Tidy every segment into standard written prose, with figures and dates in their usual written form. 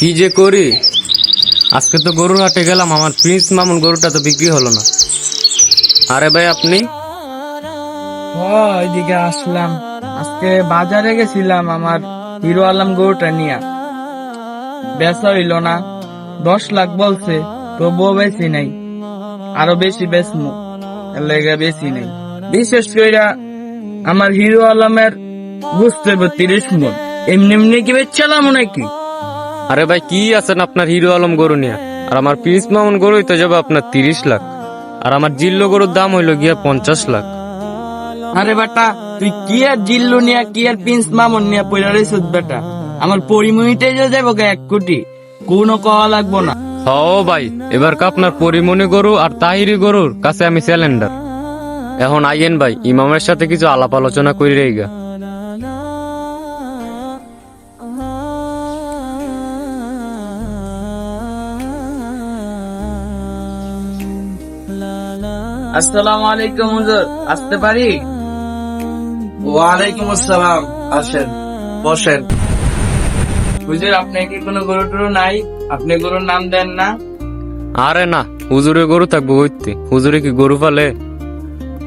কি যে করি, আজকে তো গরুর হাটে গেলাম, আমার প্রিন্স মামুন গরুটা তো বিক্রি হলো না। আরে ভাই আপনি? ওইদিকে আসলাম, আজকে বাজারে গেছিলাম আমার হিরো আলম গরুটা নিয়ে। বেচা হইল না, 10 লাখ বলছে, তবুও বেশি নাই, আরো বেশি বেচমু, এর লেগে বেশি নাই। বিশেষ করে আমার হিরো আলমের বুঝতে হবে 30 মণ, এমনি এমনি কি বেচলাম নাকি? আরে ভাই কি আছেন আপনার হিরো আলম গরু নিয়ে, আর আমার প্রিন্স মামুন গরুই তো যাবে আপনার 30 লাখ, আর আমার জিল্লো গরুর দাম হইলো গিয়া 50 লাখ। আরে বেটা, তুই কি আর জিল্লু নিয়া কি আর প্রিন্স মামুন নিয়া পয়লা রইছ বেটা? আমার পরিমণিটাই যে যাবো 1 কোটি, কোনো কওয়া লাগবো না। ও ভাই, এবার আপনার পরিমণি গরু আর তাহিরি গরুর কাছে আমি স্যালেন্ডার। এখন আইয়েন ভাই, ইমামের সাথে কিছু আলাপ আলোচনা করি রেগা। আসসালামু আলাইকুম হুজুর, আসতে পারি? ওয়ালাইকুম আসসালাম, আসেন বসেন। হুজুর, আপনার কি কোনো গরু টরু নাই? আপনি গরুর নাম দেন না? আরে না, হুজুরে গরু থাকবো হইতে, হুজুরে কি গরু পালে?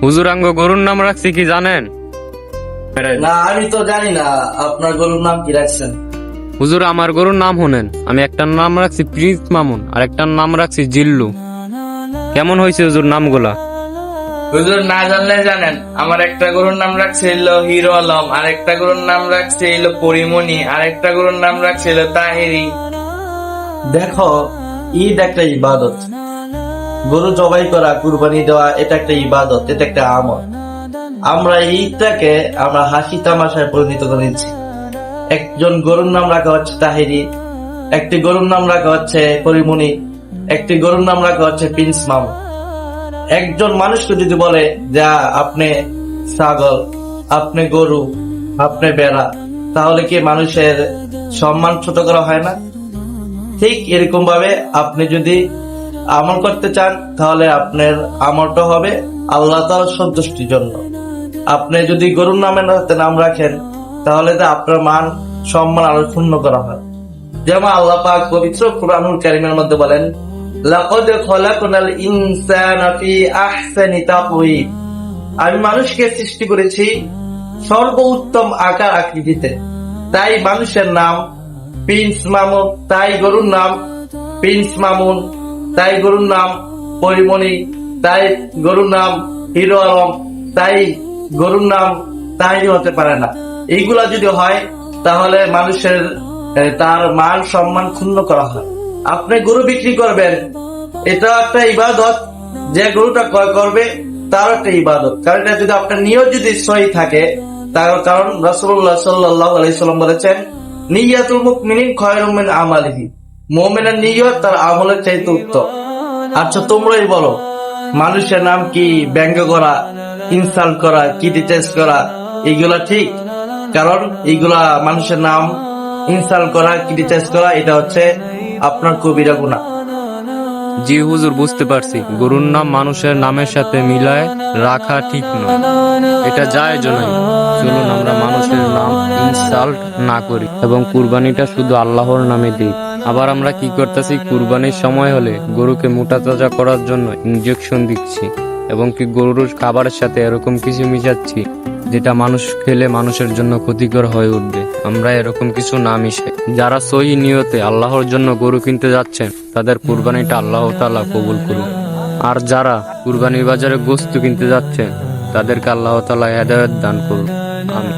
হুজুর আঙ্গ গরুর নাম রাখছি কি জানেন? না, আমি তো জানি না আপনার গরুর নাম কি রাখছেন। হুজুর আমার গরুর নাম শুনেন, আমি একটার নাম রাখছি প্রিন্স মামুন আর একটার নাম রাখছি জিল্লু। কেমন হয়েছে হুজুর নামগুলা? হুজুর না জানলে জানেন, আমার একটা গরুর নাম রাখছে হইলো হিরো আলম, আর একটা গরুর নাম রাখছে হইলো পরিমণি, আর একটা গরুর নাম রাখছে হইলো তাহেরি। দেখো, ঈদ একটা ইবাদত, গরু জবাই করা, কুরবানি দেওয়া, এটা একটা ইবাদত, এটা একটা আমল। আমরা ঈদটাকে আমরা হাসি তামাশায় পরিণত করে দিচ্ছি। একজন গরুর নাম রাখা হচ্ছে তাহেরি, একটি গরুর নাম রাখা হচ্ছে পরিমণি, একটি গরুর নাম রাখা হচ্ছে প্রিন্স মামু। একজন মানুষকে যদি বলে যে আপনি ছাগল, আপনি গরু, আপনি বেড়া, তাহলে কি মানুষের সম্মান ছোট করা হয় না? ঠিক এরকম ভাবে আপনি যদি আমল করতে চান, তাহলে আপনার আমলটা হবে আল্লাহ তাআলার সন্তুষ্টির জন্য। আপনি যদি গরুর নাম রাখেন, তাহলে তো আপনার মান সম্মান আরো ক্ষুণ্ণ করা হয়। যেমন আল্লাহ পাক পবিত্র কুরআনুল কারীমের মধ্যে বলেন, লাকাদ খলাকনাল ইনসানা ফি আহসানি তাকওয়িম, আমি মানুষকে সৃষ্টি করেছি সর্বোত্তম আকার আকৃতিতে। তাই মানুষের নাম প্রিন্স মামুন, তাই গরুর নাম প্রিন্স মামুন, তাই গরুর নাম পরিমণি, তাই গরুর নাম হিরো আলম, তাই গরুর নাম তাহিরি হতে পারে না। এইগুলা যদি হয়, তাহলে মানুষের তার মান সম্মান ক্ষুণ্ণ করা হয়। আপনি গরু বিক্রি করবেন, এটা একটা ইবাদত। যে গরুটা ক্রয় করবে তার একটা ইবাদত, কারণ এটা যদি আপনার নিয়ত যদি সহি থাকে, তার কারণ রাসূলুল্লাহ সাল্লাল্লাহু আলাইহি সাল্লাম বলেছেন, নিয়াতুল মুমিনিন খায়রুম মিন আমালিহি, মুমিনের নিয়ত তার আমলের চাইতে উত্তম। আচ্ছা তোমরাই বলো, মানুষের নাম কি ব্যঙ্গ করা, ইনসাল্ট করা, ক্রিটিসাইজ করা এইগুলা ঠিক? কারণ এইগুলা মানুষের নাম ইনসাল্ট করা, ক্রিটিসাইজ করা, এটা হচ্ছে আপনার কবিরা গুনাহ। জি হুজুর, বুঝতে পারছি, গরুর নাম মানুষের নামের সাথে মিলায় রাখা ঠিক নয়, এটা জায়েজ নয়। চলুন আমরা মানুষের নাম ইনসাল্ট না করি এবং কুরবানিটা শুধু আল্লাহর নামে দিই। আবার আমরা কি করতেছি, কুরবানির সময় হলে গরুকে মোটা তাজা করার জন্য ইনজেকশন দিচ্ছি এবং কি গরুর খাবারের সাথে এরকম কিছু মিশাচ্ছি যেটা মানুষ খেলে মানুষের জন্য ক্ষতিকর হয়ে উঠবে। আমরা এরকম কিছু না মিশাই। যারা সহি নিয়তে আল্লাহর জন্য গরু কিনতে যাচ্ছেন, তাদের কুরবানিটা আল্লাহ তাআলা কবুল করুন। আর যারা কুরবানির বাজারে গোশত কিনতে যাচ্ছেন, তাদেরকে আল্লাহ তাআলা হেদায়েত দান করুন। আমিন।